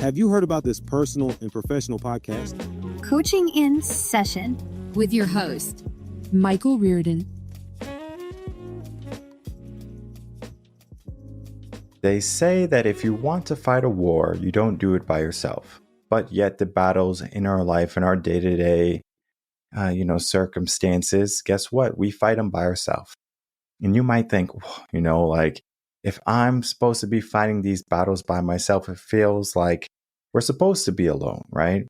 Have you heard about this personal and professional podcast? Coaching in Session with your host, Michael Rearden. They say that if you want to fight a war, you don't do it by yourself. But yet the battles in our life and our day-to-day, circumstances, guess what? We fight them by ourselves. And you might think, if I'm supposed to be fighting these battles by myself, it feels like we're supposed to be alone, right?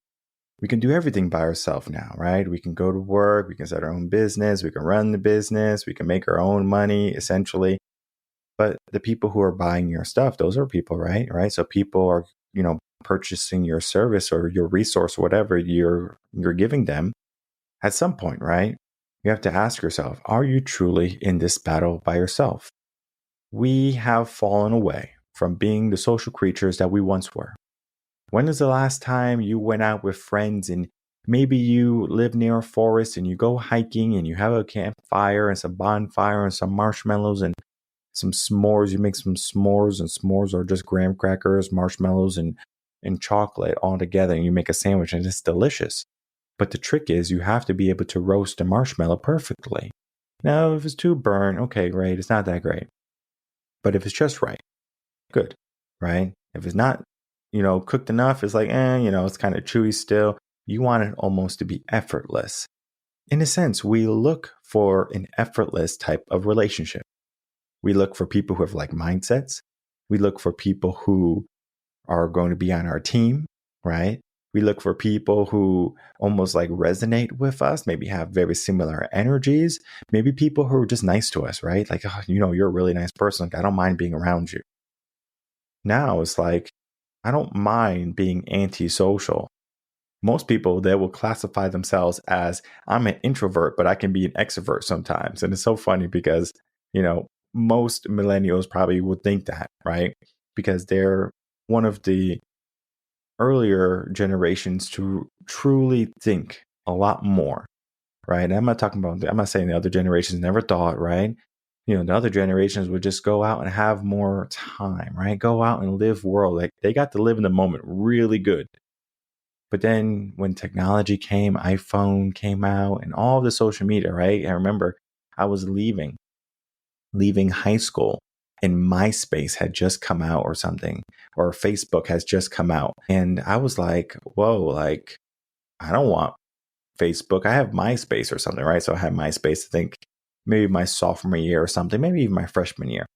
We can do everything by ourselves now, right? We can go to work, we can start our own business, we can run the business, we can make our own money, essentially. But the people who are buying your stuff, those are people, right? So people are, purchasing your service or your resource, whatever you're giving them. At some point, right? You have to ask yourself, are you truly in this battle by yourself? We have fallen away from being the social creatures that we once were. When is the last time you went out with friends and maybe you live near a forest and you go hiking and you have a campfire and some bonfire and some marshmallows and some s'mores? You make some s'mores, and s'mores are just graham crackers, marshmallows, and chocolate all together, and you make a sandwich and it's delicious. But the trick is you have to be able to roast a marshmallow perfectly. Now, if it's too burnt, okay, great, it's not that great. But if it's just right, good, right? If it's not, cooked enough, it's like, it's kind of chewy still. You want it almost to be effortless. In a sense, we look for an effortless type of relationship. We look for people who have like mindsets. We look for people who are going to be on our team, right? We look for people who almost like resonate with us, maybe have very similar energies, maybe people who are just nice to us, right? Like, you're a really nice person. Like, I don't mind being around you. Now it's like, I don't mind being antisocial. Most people, they will classify themselves as, I'm an introvert, but I can be an extrovert sometimes. And it's so funny because, most millennials probably would think that, right? Because they're one of the earlier generations to truly think a lot more, right? And I'm not saying the other generations never thought, right? The other generations would just go out and have more time, right? Go out and live world. Like they got to live in the moment really good. But then when technology came, iPhone came out and all the social media, right? I remember I was leaving high school and MySpace had just come out or something, or Facebook has just come out. And I was like, whoa, like, I don't want Facebook. I have MySpace or something, right? So I had MySpace, I think maybe my sophomore year or something, maybe even my freshman year.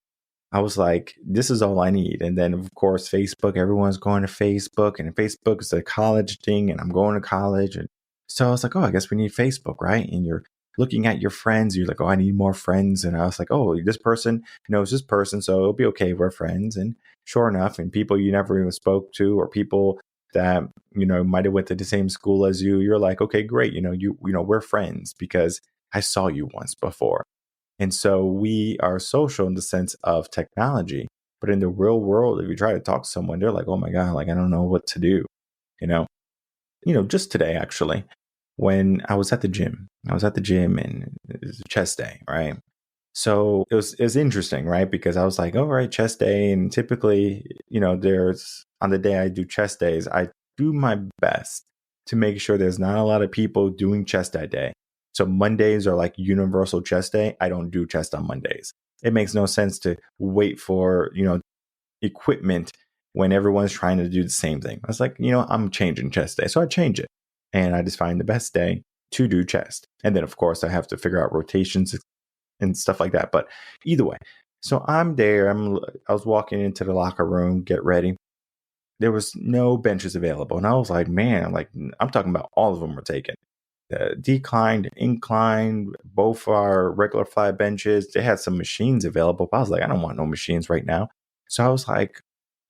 I was like, this is all I need. And then, of course, Facebook, everyone's going to Facebook, and Facebook is a college thing, and I'm going to college. And so I was like, oh, I guess we need Facebook, right? And you're looking at your friends, you're like, oh, I need more friends. And I was like, oh, this person knows this person, so it'll be okay, we're friends. And sure enough, and people you never even spoke to, or people that, might have went to the same school as you, you're like, okay, great. We're friends because I saw you once before. And so we are social in the sense of technology, but in the real world, if you try to talk to someone, they're like, oh my God, like, I don't know what to do. Just today, actually, when I was at the gym and it was a chest day, right? So it was interesting, right? Because I was like, all right, chest day. And typically, there's on the day I do chest days, I do my best to make sure there's not a lot of people doing chest that day. So Mondays are like universal chest day. I don't do chest on Mondays. It makes no sense to wait for, equipment when everyone's trying to do the same thing. I was like, I'm changing chest day. So I change it. And I just find the best day to do chest. And then, of course, I have to figure out rotations and stuff like that. But either way, so I'm there. I was walking into the locker room, get ready. There was no benches available. And I was like, man, I'm talking about all of them were taken. The decline, incline, both our regular flat benches. They had some machines available, but I was like, I don't want no machines right now. So I was like,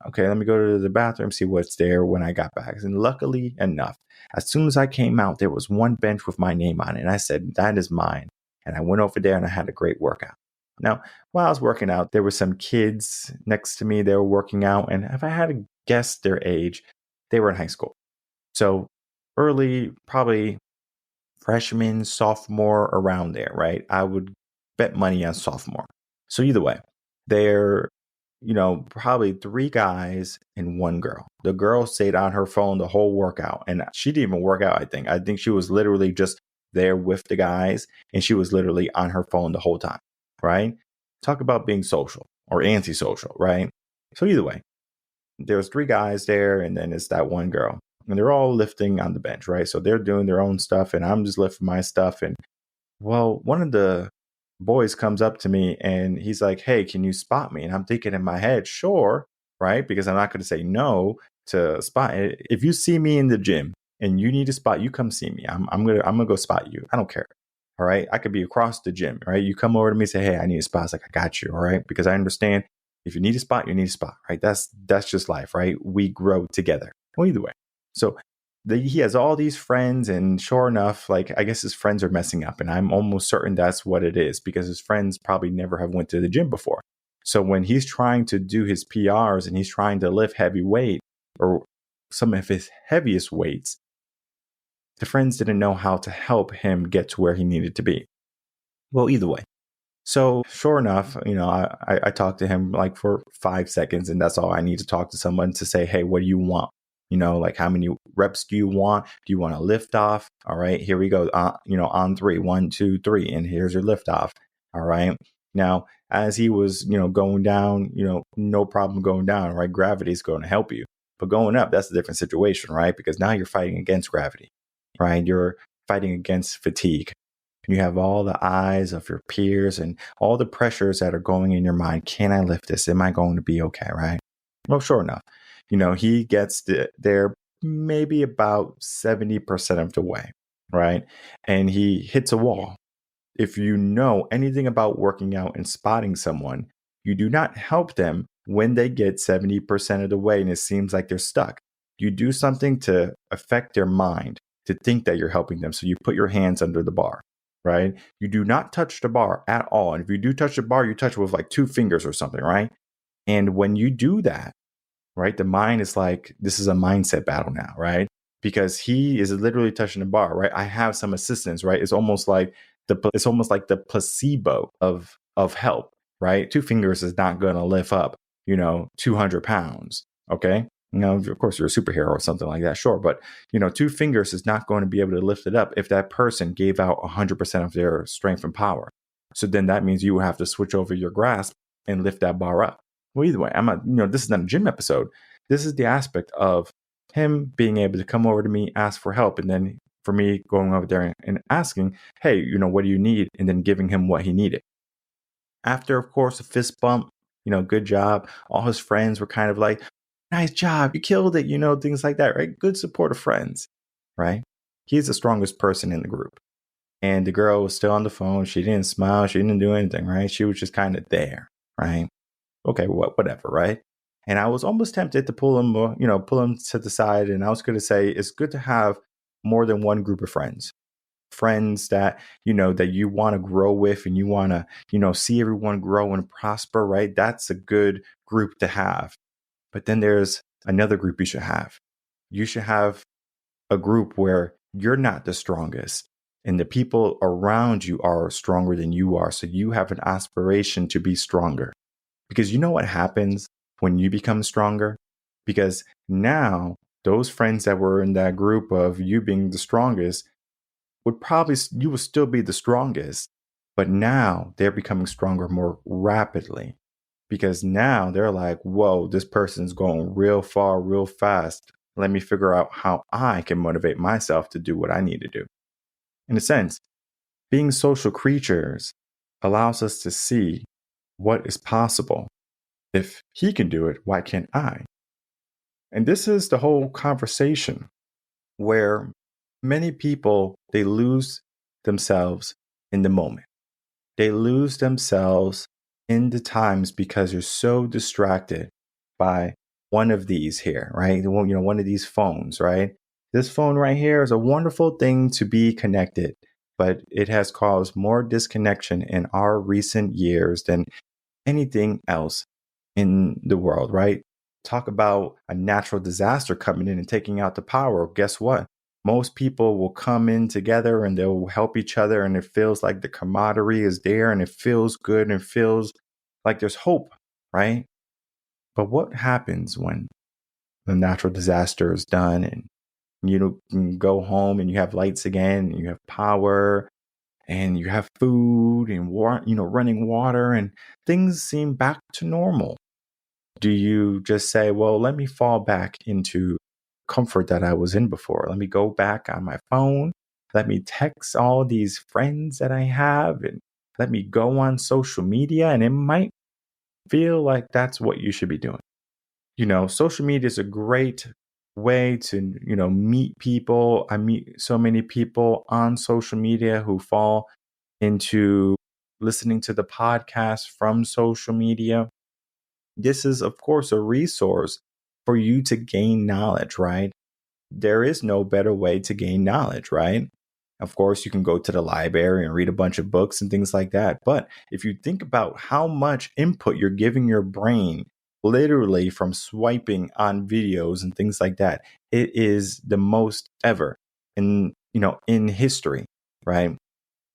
okay, let me go to the bathroom, see what's there when I got back. And luckily enough, as soon as I came out, there was one bench with my name on it. And I said, that is mine. And I went over there and I had a great workout. Now, while I was working out, there were some kids next to me. They were working out. And if I had to guess their age, they were in high school. So early, probably freshman, sophomore, around there, right? I would bet money on sophomore. So either way, they're probably 3 guys and 1 girl. The girl stayed on her phone the whole workout, and she didn't even work out. I think she was literally just there with the guys, and she was literally on her phone the whole time, right? Talk about being social or antisocial, right? So either way, there's 3 guys there, and then it's that 1 girl, and they're all lifting on the bench, right? So they're doing their own stuff, and I'm just lifting my stuff. And well, one of the boys comes up to me and he's like, "Hey, can you spot me?" And I'm thinking in my head, sure, right? Because I'm not going to say no to spot. If you see me in the gym and you need a spot, you come see me. I'm gonna go spot you. I don't care. All right. I could be across the gym, right? You come over to me and say, "Hey, I need a spot." It's like, I got you. All right. Because I understand if you need a spot, you need a spot, right? That's just life, right? We grow together. Well, either way. So he has all these friends, and sure enough, like, I guess his friends are messing up, and I'm almost certain that's what it is, because his friends probably never have went to the gym before. So when he's trying to do his PRs and he's trying to lift heavy weight or some of his heaviest weights, the friends didn't know how to help him get to where he needed to be. Well, either way. So sure enough, I talked to him like for 5 seconds, and that's all I need to talk to someone to say, "Hey, what do you want? Like, how many reps do you want? Do you want a lift off? All right, here we go. On 3, 1, 2, 3, and here's your lift off. All right." Now, as he was, going down, no problem going down, right? Gravity is going to help you, but going up, that's a different situation, right? Because now you're fighting against gravity, right? You're fighting against fatigue. You have all the eyes of your peers and all the pressures that are going in your mind. Can I lift this? Am I going to be okay? Right? Well, sure enough, he gets there maybe about 70% of the way. Right. And he hits a wall. If you know anything about working out and spotting someone, you do not help them when they get 70% of the way and it seems like they're stuck. You do something to affect their mind to think that you're helping them. So you put your hands under the bar, right? You do not touch the bar at all. And if you do touch the bar, you touch it with like 2 fingers or something, right? And when you do that, right, the mind is like, this is a mindset battle now, right? Because he is literally touching the bar, right? I have some assistance, right? It's almost like the placebo of help, right? 2 fingers is not going to lift up, 200 pounds. Okay. Of course, you're a superhero or something like that. Sure. But, 2 fingers is not going to be able to lift it up if that person gave out 100% of their strength and power. So then that means you have to switch over your grasp and lift that bar up. Well, either way, I'm not, this is not a gym episode. This is the aspect of him being able to come over to me, ask for help, and then for me going over there and asking, "Hey, what do you need?" And then giving him what he needed. After, of course, a fist bump, good job. All his friends were kind of like, "Nice job, you killed it," things like that, right? Good supportive friends, right? He's the strongest person in the group. And the girl was still on the phone. She didn't smile. She didn't do anything, right? She was just kind of there, right? Okay, whatever, right? And I was almost tempted to pull him to the side. And I was going to say, it's good to have more than one group of friends that, that you want to grow with and you want to, see everyone grow and prosper, right? That's a good group to have. But then there's another group you should have. You should have a group where you're not the strongest and the people around you are stronger than you are. So you have an aspiration to be stronger. Because you know what happens when you become stronger? Because now those friends that were in that group of you being the strongest you would still be the strongest, but now they're becoming stronger more rapidly. Because now they're like, whoa, this person's going real far, real fast. Let me figure out how I can motivate myself to do what I need to do. In a sense, being social creatures allows us to see what is possible. If he can do it, why can't I? And this is the whole conversation where many people, they lose themselves in the moment. They lose themselves in the times because you're so distracted by one of these here, right? One of these phones, right? This phone right here is a wonderful thing to be connected, but it has caused more disconnection in our recent years than anything else in the world, right? Talk about a natural disaster coming in and taking out the power. Guess what? Most people will come in together and they'll help each other, and it feels like the camaraderie is there and it feels good and it feels like there's hope, right? But what happens when the natural disaster is done and you can go home and you have lights again, and you have power and you have food and running water, and things seem back to normal? Do you just say, well, let me fall back into comfort that I was in before? Let me go back on my phone. Let me text all these friends that I have, and let me go on social media. And it might feel like that's what you should be doing. Social media is a great way to, meet people. I meet so many people on social media who fall into listening to the podcast from social media. This is, of course, a resource for you to gain knowledge, right? There is no better way to gain knowledge, right? Of course, you can go to the library and read a bunch of books and things like that. But if you think about how much input you're giving your brain, literally from swiping on videos and things like that, it is the most ever in history, right?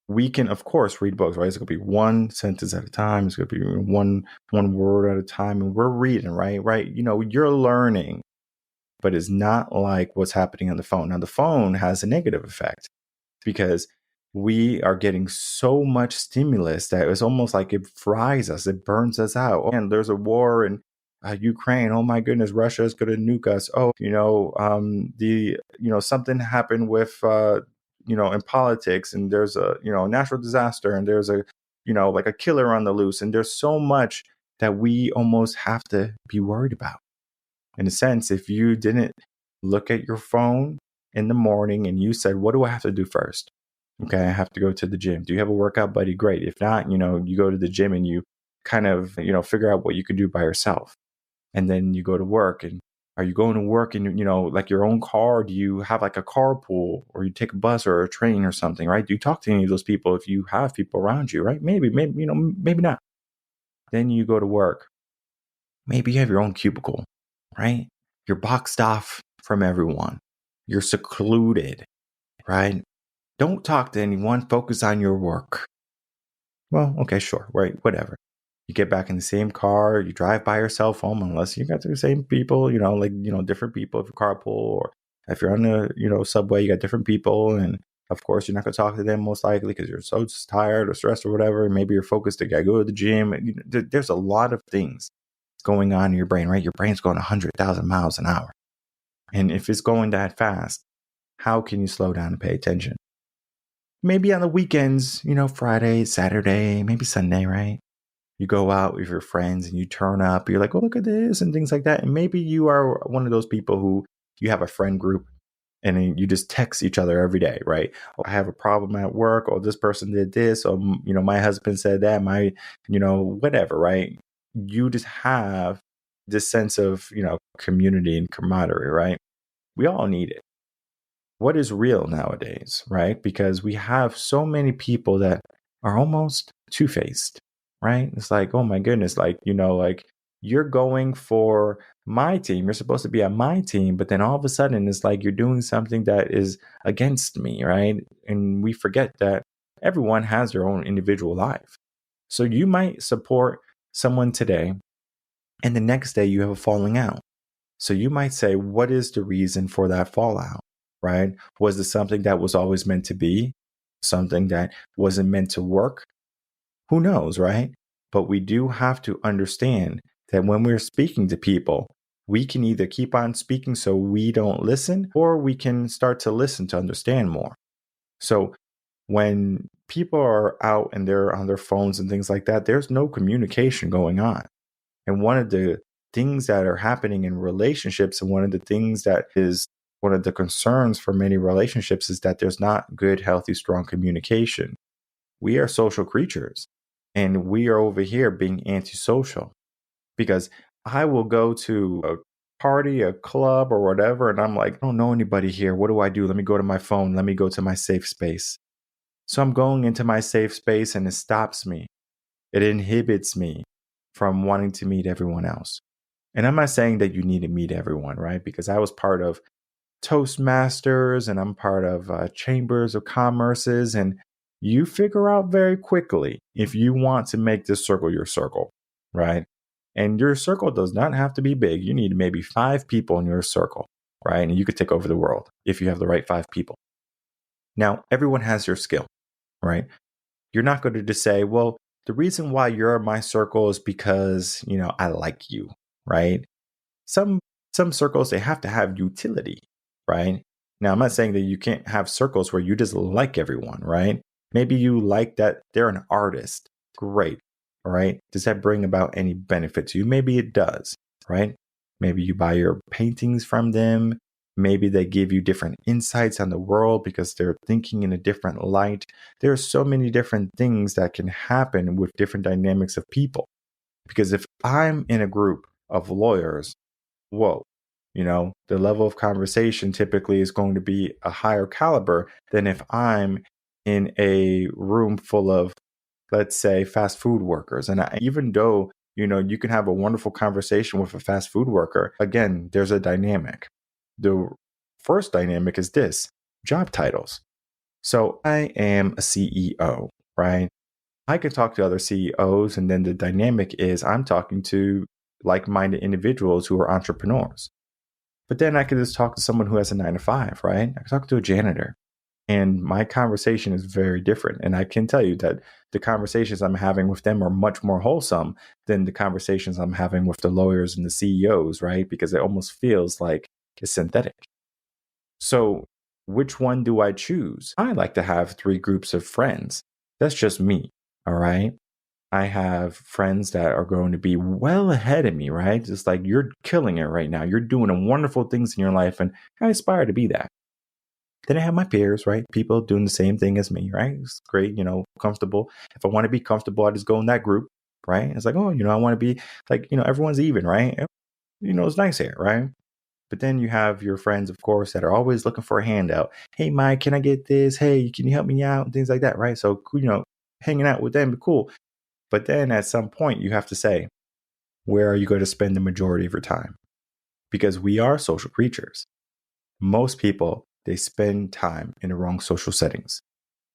We can, of course, read books, right? It's going to be one sentence at a time. It's going to be one word at a time. And we're reading, right? You're learning, but it's not like what's happening on the phone. Now, the phone has a negative effect because we are getting so much stimulus that it's almost like it fries us. It burns us out. Oh, and there's a war in Ukraine. Oh my goodness, Russia is going to nuke us. Oh, something happened with, in politics, and there's a, natural disaster, and there's a, like a killer on the loose. And there's so much that we almost have to be worried about. In a sense, if you didn't look at your phone in the morning and you said, what do I have to do first? Okay, I have to go to the gym. Do you have a workout buddy? Great. If not, you go to the gym and you kind of, figure out what you can do by yourself. And then you go to work. And are you going to work in, like your own car? Do you have like a carpool, or you take a bus or a train or something, right? Do you talk to any of those people if you have people around you, right? Maybe, maybe not. Then you go to work. Maybe you have your own cubicle, right? You're boxed off from everyone. You're secluded, right? Don't talk to anyone. Focus on your work. Well, okay, sure, right, whatever. You get back in the same car. You drive by yourself home, unless you got the same people, different people if you carpool, or if you're on the, subway, you got different people. And of course, you're not going to talk to them most likely because you're so tired or stressed or whatever. Maybe you're focused to go to the gym. There's a lot of things going on in your brain, right? Your brain's going 100,000 miles an hour. And if it's going that fast, how can you slow down and pay attention? Maybe on the weekends, Friday, Saturday, maybe Sunday, right? You go out with your friends and you turn up. You're like, oh, look at this and things like that. And maybe you are one of those people who you have a friend group and you just text each other every day, right? Oh, I have a problem at work, or this person did this, or, my husband said that, whatever, right? You just have this sense of, community and camaraderie, right? We all need it. What is real nowadays, right? Because we have so many people that are almost two-faced, right? It's like, oh my goodness, like, you're going for my team. You're supposed to be on my team, but then all of a sudden it's like you're doing something that is against me, right? And we forget that everyone has their own individual life. So you might support someone today, and the next day you have a falling out. So you might say, what is the reason for that fallout, right? Was it something that was always meant to be? Something that wasn't meant to work? Who knows, right? But we do have to understand that when we're speaking to people, we can either keep on speaking so we don't listen, or we can start to listen to understand more. So when people are out and they're on their phones and things like that, there's no communication going on. And one of the things that are happening in relationships, and one of the things that is one of the concerns for many relationships, is that there's not good, healthy, strong communication. We are social creatures, and we are over here being antisocial, because I will go to a party, a club, or whatever, and I'm like, I don't know anybody here. What do I do? Let me go to my phone. Let me go to my safe space. So I'm going into my safe space, and it stops me. It inhibits me from wanting to meet everyone else. And I'm not saying that you need to meet everyone, right? Because I was part of Toastmasters, and I'm part of Chambers of Commerces, and you figure out very quickly if you want to make this circle your circle, right? And your circle does not have to be big. You need maybe 5 people in your circle, right? And you could take over the world if you have the right 5 people. Now, everyone has your skill, right? You're not going to just say, well, the reason why you're in my circle is because, I like you, right? Some circles, they have to have utility, right? Now, I'm not saying that you can't have circles where you just like everyone, right? Maybe you like that they're an artist. Great. All right. Does that bring about any benefit to you? Maybe it does, right? Maybe you buy your paintings from them. Maybe they give you different insights on the world because they're thinking in a different light. There are so many different things that can happen with different dynamics of people. Because if I'm in a group of lawyers, whoa, the level of conversation typically is going to be a higher caliber than if I'm in a room full of, let's say, fast food workers. And even though, you can have a wonderful conversation with a fast food worker, again, there's a dynamic. The first dynamic is this: job titles. So I am a CEO, right? I could talk to other CEOs, and then the dynamic is I'm talking to like-minded individuals who are entrepreneurs. But then I could just talk to someone who has a 9 to 5, right? I could talk to a janitor. And my conversation is very different. And I can tell you that the conversations I'm having with them are much more wholesome than the conversations I'm having with the lawyers and the CEOs, right? Because it almost feels like it's synthetic. So which one do I choose? I like to have 3 groups of friends. That's just me, all right? I have friends that are going to be well ahead of me, right? Just like, you're killing it right now. You're doing wonderful things in your life, and I aspire to be that. Then I have my peers, right? People doing the same thing as me, right? It's great, comfortable. If I want to be comfortable, I just go in that group, right? It's like, oh, I want to be like, everyone's even, right? It's nice here, right? But then you have your friends, of course, that are always looking for a handout. Hey, Mike, can I get this? Hey, can you help me out? And things like that, right? So, hanging out with them, cool. But then at some point, you have to say, where are you going to spend the majority of your time? Because we are social creatures. Most people, they spend time in the wrong social settings.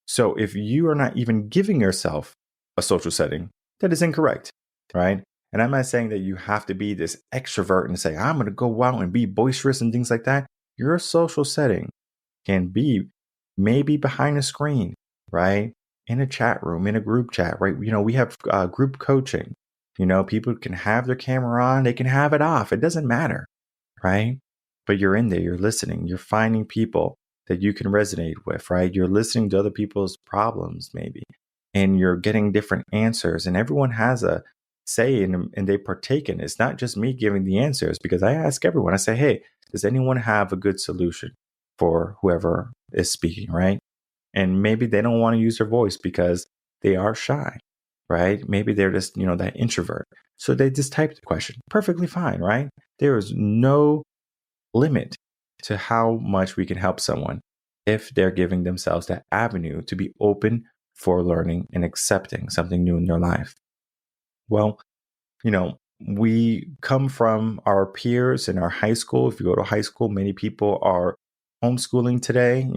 So if you are not even giving yourself a social setting, that is incorrect, right? And I'm not saying that you have to be this extrovert and say, I'm going to go out and be boisterous and things like that. Your social setting can be maybe behind a screen, right? In a chat room, in a group chat, right? We have group coaching. People can have their camera on, they can have it off. It doesn't matter, right? But you're in there, you're listening, you're finding people that you can resonate with, right? You're listening to other people's problems, maybe, and you're getting different answers. And everyone has a say and they partake in it. It's not just me giving the answers, because I ask everyone, I say, hey, does anyone have a good solution for whoever is speaking, right? And maybe they don't want to use their voice because they are shy, right? Maybe they're just, that introvert. So they just type the question. Perfectly fine, right? There is no limit to how much we can help someone if they're giving themselves that avenue to be open for learning and accepting something new in their life. Well, we come from our peers in our high school. If you go to high school, many people are homeschooling today.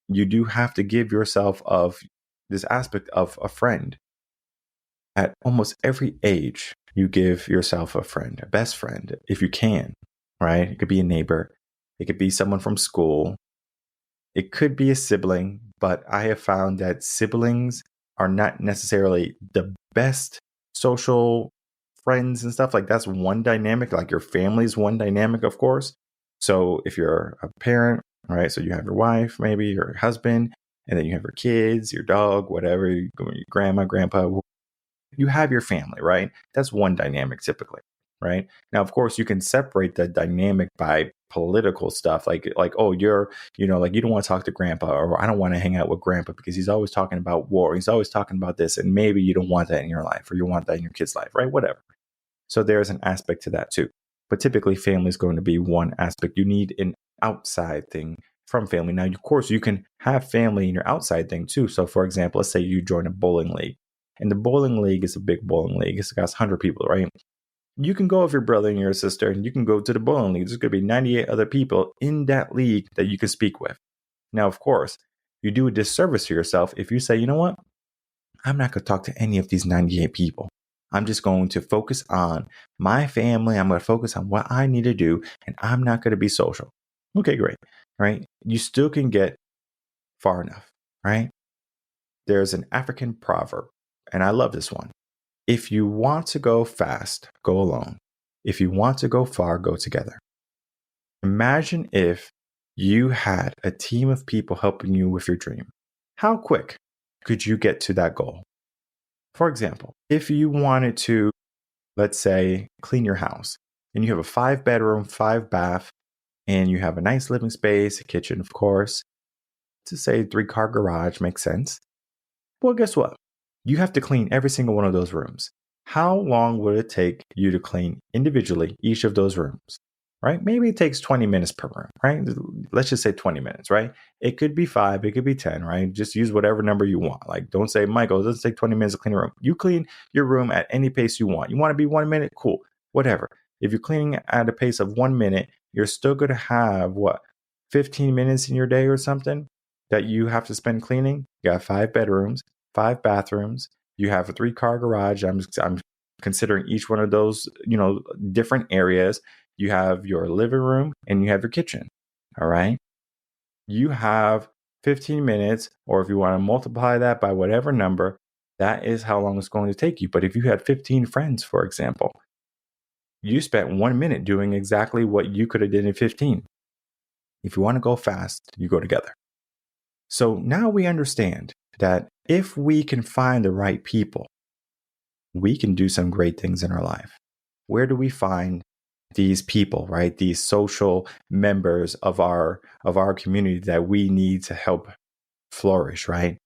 You do have to give yourself of this aspect of a friend. At almost every age, you give yourself a friend, a best friend, if you can, right? It could be a neighbor. It could be someone from school. It could be a sibling, but I have found that siblings are not necessarily the best social friends and stuff. Like, that's one dynamic. Like, your family's one dynamic, of course. So if you're a parent, right? So you have your wife, maybe your husband, and then you have your kids, your dog, whatever, your grandma, grandpa. You have your family, right? That's one dynamic typically, right? Now, of course, you can separate the dynamic by political stuff, like, oh, you're, like, you don't want to talk to grandpa, or I don't want to hang out with grandpa because he's always talking about war. He's always talking about this, and maybe you don't want that in your life, or you want that in your kid's life, right? Whatever. So there's an aspect to that too. But typically, family is going to be one aspect. You need an outside thing from family. Now, of course, you can have family in your outside thing too. So, for example, let's say you join a bowling league. And the bowling league is a big bowling league. It's got 100 people, right? You can go with your brother and your sister, and you can go to the bowling league. There's going to be 98 other people in that league that you can speak with. Now, of course, you do a disservice to yourself if you say, you know what? I'm not going to talk to any of these 98 people. I'm just going to focus on my family. I'm going to focus on what I need to do, and I'm not going to be social. Okay, great. Right? You still can get far enough, right? There's an African proverb, and I love this one. If you want to go fast, go alone. If you want to go far, go together. Imagine if you had a team of people helping you with your dream. How quick could you get to that goal? For example, if you wanted to, let's say, clean your house and you have a 5-bedroom, 5-bath, and you have a nice living space, a kitchen, of course, to say 3-car garage makes sense. Well, guess what? You have to clean every single one of those rooms. How long would it take you to clean individually each of those rooms? Right? Maybe it takes 20 minutes per room, right? Let's just say 20 minutes, right? It could be 5, it could be 10, right? Just use whatever number you want. Like, don't say, Michael, it doesn't take 20 minutes to clean a room. You clean your room at any pace you want. You want to be 1 minute? Cool. Whatever. If you're cleaning at a pace of 1 minute, you're still going to have 15 minutes in your day or something that you have to spend cleaning. You got 5 bedrooms, 5 bathrooms. You have a 3-car garage. I'm considering each one of those, different areas. You have your living room and you have your kitchen. All right. You have 15 minutes, or if you want to multiply that by whatever number, that is how long it's going to take you. But if you had 15 friends, for example, you spent 1 minute doing exactly what you could have did in 15. If you want to go fast, you go together. So now we understand that if we can find the right people, we can do some great things in our life. Where do we find these people, right? These social members of our community that we need to help flourish, right?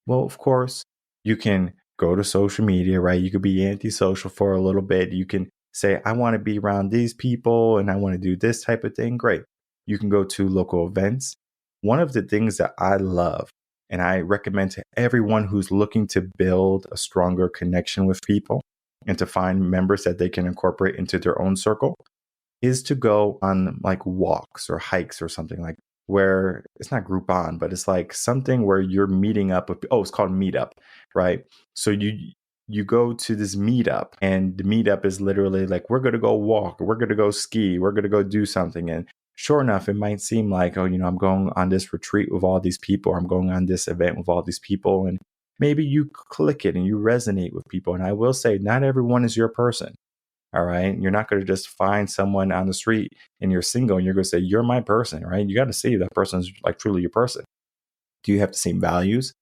Well, of course, you can go to social media, right? You could be antisocial for a little bit. You can say, I want to be around these people and I want to do this type of thing. Great. You can go to local events. One of the things that I love and I recommend to everyone who's looking to build a stronger connection with people and to find members that they can incorporate into their own circle is to go on like walks or hikes or something, like where it's not Groupon, but it's like something where you're meeting up with, it's called Meetup, right? So you go to this meetup, and the meetup is literally like, we're going to go walk, or we're going to go ski, we're going to go do something. And sure enough, it might seem like, I'm going on this retreat with all these people, or I'm going on this event with all these people. And maybe you click it and you resonate with people. And I will say, not everyone is your person. All right. You're not going to just find someone on the street and you're single and you're going to say, you're my person, right? You got to see if that person's like truly your person. Do you have the same values?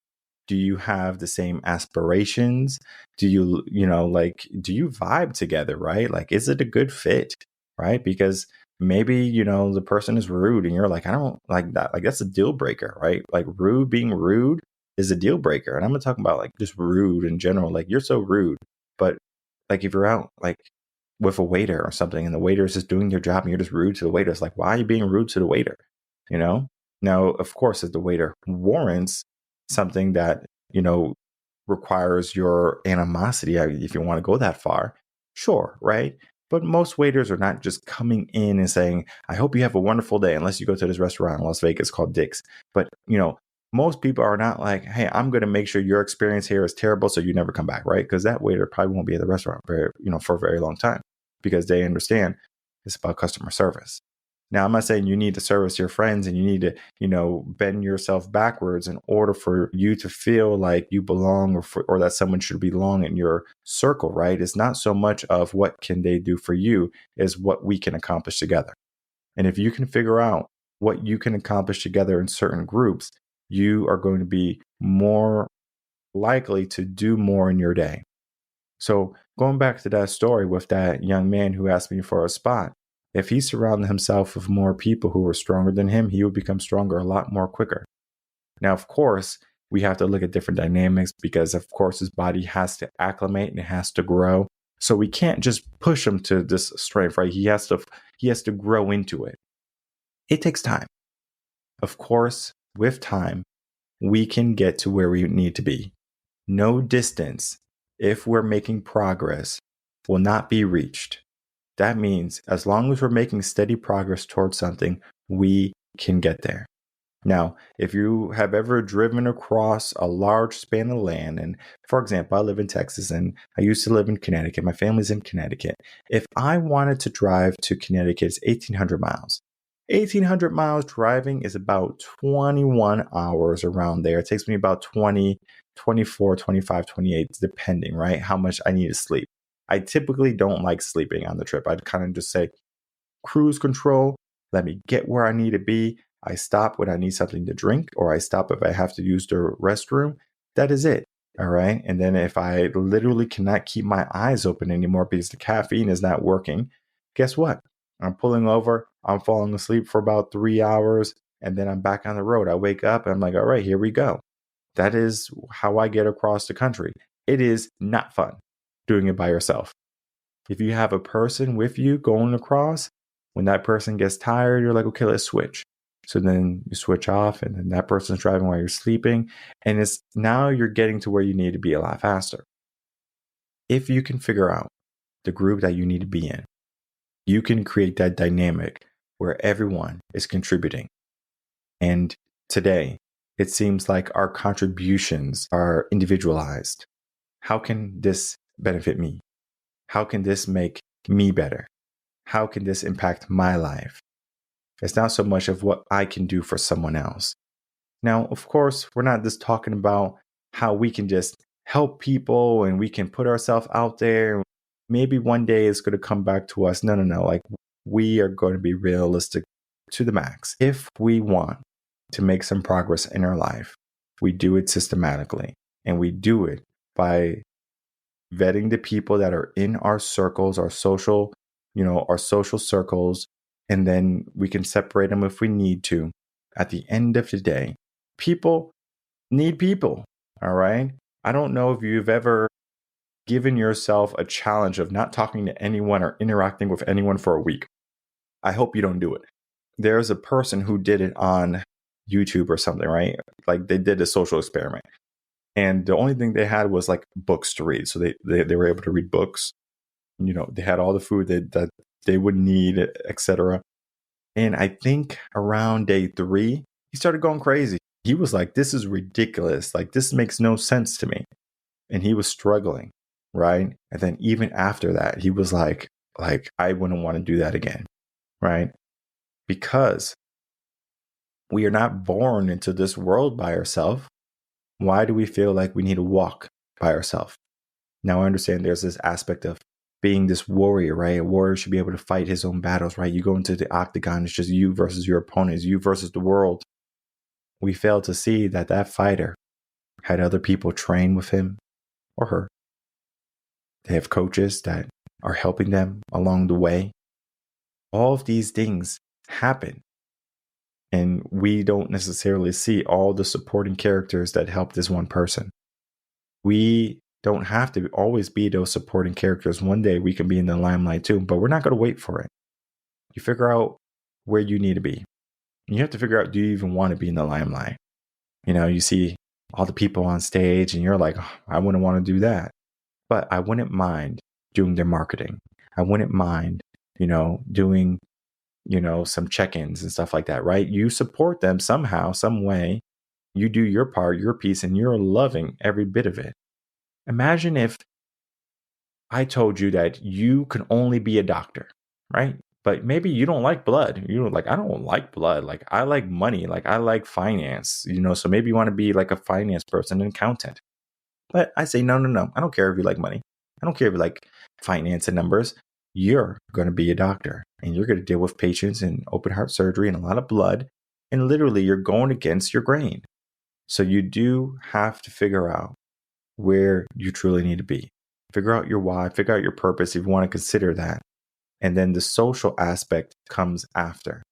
Do you have the same aspirations? Do you, do you vibe together, right? Like, is it a good fit, right? Because maybe, the person is rude and you're like, I don't like that. Like, that's a deal breaker, right? Like, being rude is a deal breaker. And I'm going to talk about like just rude in general. Like, you're so rude. But like, if you're out, like, with a waiter or something, and the waiter is just doing their job and you're just rude to the waiter, it's like, why are you being rude to the waiter? Now, of course, if the waiter warrants something that, requires your animosity, if you want to go that far, sure, right? But most waiters are not just coming in and saying, I hope you have a wonderful day, unless you go to this restaurant in Las Vegas called Dick's. But, most people are not like, hey, I'm going to make sure your experience here is terrible so you never come back, right? Because that waiter probably won't be at the restaurant for a very long time, because they understand it's about customer service. Now, I'm not saying you need to service your friends and you need to, bend yourself backwards in order for you to feel like you belong, or that someone should belong in your circle, right? It's not so much of what can they do for you as what we can accomplish together. And if you can figure out what you can accomplish together in certain groups, you are going to be more likely to do more in your day. So going back to that story with that young man who asked me for a spot, if he surrounded himself with more people who were stronger than him, he would become stronger a lot more quicker. Now, of course, we have to look at different dynamics, because of course his body has to acclimate and it has to grow. So we can't just push him to this strength, right? He has to grow into it. It takes time. Of course, with time, we can get to where we need to be. No distance, if we're making progress, will not be reached. That means as long as we're making steady progress towards something, we can get there. Now, if you have ever driven across a large span of land, and for example, I live in Texas and I used to live in Connecticut, my family's in Connecticut. If I wanted to drive to Connecticut, it's 1,800 miles. 1,800 miles driving is about 21 hours around there. It takes me about 20, 24, 25, 28, depending, right? How much I need to sleep. I typically don't like sleeping on the trip. I'd kind of just say, cruise control, let me get where I need to be. I stop when I need something to drink, or I stop if I have to use the restroom. That is it. All right. And then if I literally cannot keep my eyes open anymore because the caffeine is not working, guess what? I'm pulling over, I'm falling asleep for about 3 hours, and then I'm back on the road. I wake up and I'm like, all right, here we go. That is how I get across the country. It is not fun doing it by yourself. If you have a person with you going across, when that person gets tired, you're like, okay, let's switch. So then you switch off, and then that person's driving while you're sleeping. And it's now you're getting to where you need to be a lot faster. If you can figure out the group that you need to be in, you can create that dynamic where everyone is contributing. And today, it seems like our contributions are individualized. How can this benefit me? How can this make me better? How can this impact my life? It's not so much of what I can do for someone else. Now, of course, we're not just talking about how we can just help people and we can put ourselves out there. Maybe one day it's going to come back to us. No. Like, we are going to be realistic to the max. If we want to make some progress in our life, we do it systematically, and we do it by vetting the people that are in our circles, our social circles, and then we can separate them if we need to. At the end of the day, people need people, all right? I don't know if you've ever given yourself a challenge of not talking to anyone or interacting with anyone for a week. I hope you don't do it. There's a person who did it on YouTube or something, right? Like, they did a social experiment. And the only thing they had was like books to read. So they were able to read books. They had all the food that they would need, etc. And I think around day 3, he started going crazy. He was like, this is ridiculous. Like, this makes no sense to me. And he was struggling, right? And then even after that, he was like, I wouldn't want to do that again, right? Because we are not born into this world by ourselves. Why do we feel like we need to walk by ourselves? Now, I understand there's this aspect of being this warrior, right? A warrior should be able to fight his own battles, right? You go into the octagon, it's just you versus your opponents, you versus the world. We fail to see that fighter had other people train with him or her. They have coaches that are helping them along the way. All of these things happen. And we don't necessarily see all the supporting characters that help this one person. We don't have to always be those supporting characters. One day we can be in the limelight too, but we're not going to wait for it. You figure out where you need to be. You have to figure out, do you even want to be in the limelight? You see all the people on stage and you're like, oh, I wouldn't want to do that. But I wouldn't mind doing their marketing. I wouldn't mind, doing, some check-ins and stuff like that, right? You support them somehow, some way. You do your part, your piece, and you're loving every bit of it. Imagine if I told you that you can only be a doctor, right? But maybe you don't like blood. You're like, I don't like blood. Like, I like money. Like, I like finance, so maybe you want to be like a finance person, an accountant. But I say, no. I don't care if you like money. I don't care if you like finance and numbers. You're going to be a doctor, and you're going to deal with patients and open heart surgery and a lot of blood. And literally, you're going against your grain. So you do have to figure out where you truly need to be. Figure out your why, figure out your purpose if you want to consider that. And then the social aspect comes after.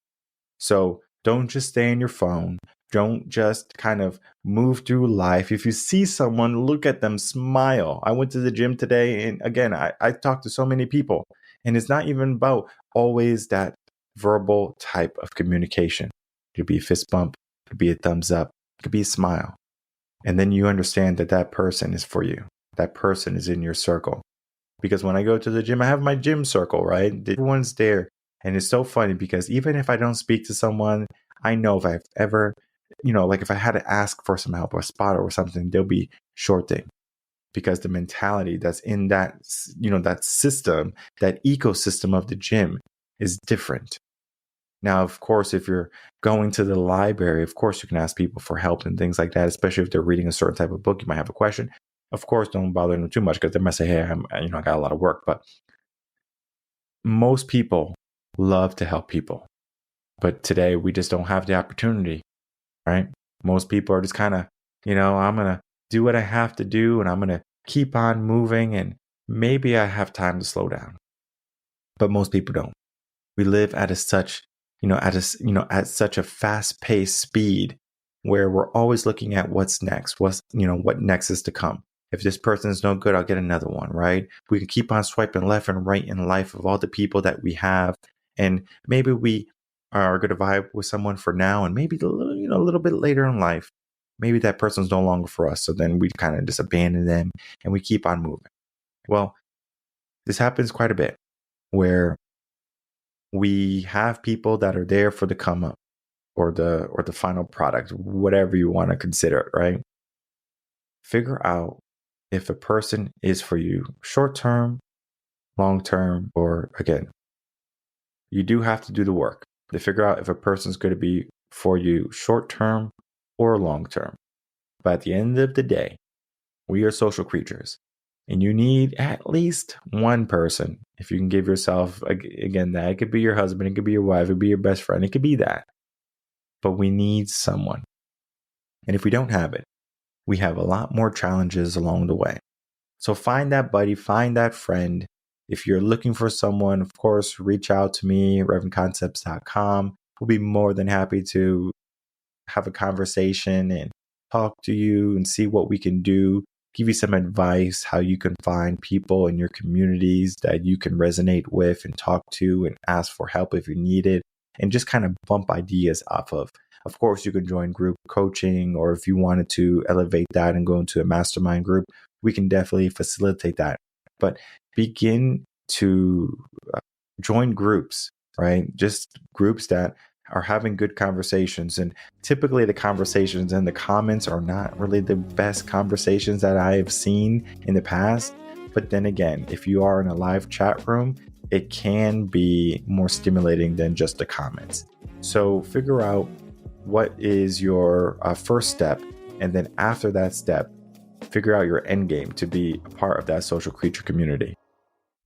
So don't just stay on your phone. Don't just kind of move through life. If you see someone, look at them, smile. I went to the gym today, and again, I talked to so many people. And it's not even about always that verbal type of communication. It could be a fist bump, it could be a thumbs up, it could be a smile. And then you understand that person is for you. That person is in your circle. Because when I go to the gym, I have my gym circle, right? Everyone's there. And it's so funny because even if I don't speak to someone, I know if I've ever like if I had to ask for some help or a spotter or something, they'll be shorting, because the mentality that's in that, that system, that ecosystem of the gym is different. Now, of course, if you're going to the library, of course, you can ask people for help and things like that, especially if they're reading a certain type of book. You might have a question. Of course, don't bother them too much, because they might say, hey, I got a lot of work. But most people love to help people. But today, we just don't have the opportunity, right? Most people are just kind of, I'm going to do what I have to do, and I'm going to keep on moving, and maybe I have time to slow down. But most people don't. We live at such a fast-paced speed where we're always looking at what's next, what next is to come. If this person is no good, I'll get another one, right? We can keep on swiping left and right in life of all the people that we have, and maybe we are going to vibe with someone for now, and maybe a little bit later in life, maybe that person's no longer for us. So then we kind of just abandon them and we keep on moving. Well, this happens quite a bit, where we have people that are there for the come up or the final product, whatever you want to consider it, right? Figure out if a person is for you short term, long term, or again, you do have to do the work to figure out if a person's going to be for you short term or long term. But at the end of the day, we are social creatures, and you need at least one person. If you can give yourself, again, that it could be your husband, it could be your wife, it could be your best friend, it could be that. But we need someone. And if we don't have it, we have a lot more challenges along the way. So find that buddy, find that friend. If you're looking for someone, of course, reach out to me, revenconcepts.com. We'll be more than happy to have a conversation and talk to you and see what we can do, give you some advice, how you can find people in your communities that you can resonate with and talk to and ask for help if you need it, and just kind of bump ideas off of. Of course, you can join group coaching, or if you wanted to elevate that and go into a mastermind group, we can definitely facilitate that. But begin to join groups, right? Just groups that are having good conversations. And typically the conversations in the comments are not really the best conversations that I have seen in the past. But then again, if you are in a live chat room, it can be more stimulating than just the comments. So figure out what is your first step. And then after that step, figure out your end game to be a part of that social creature community.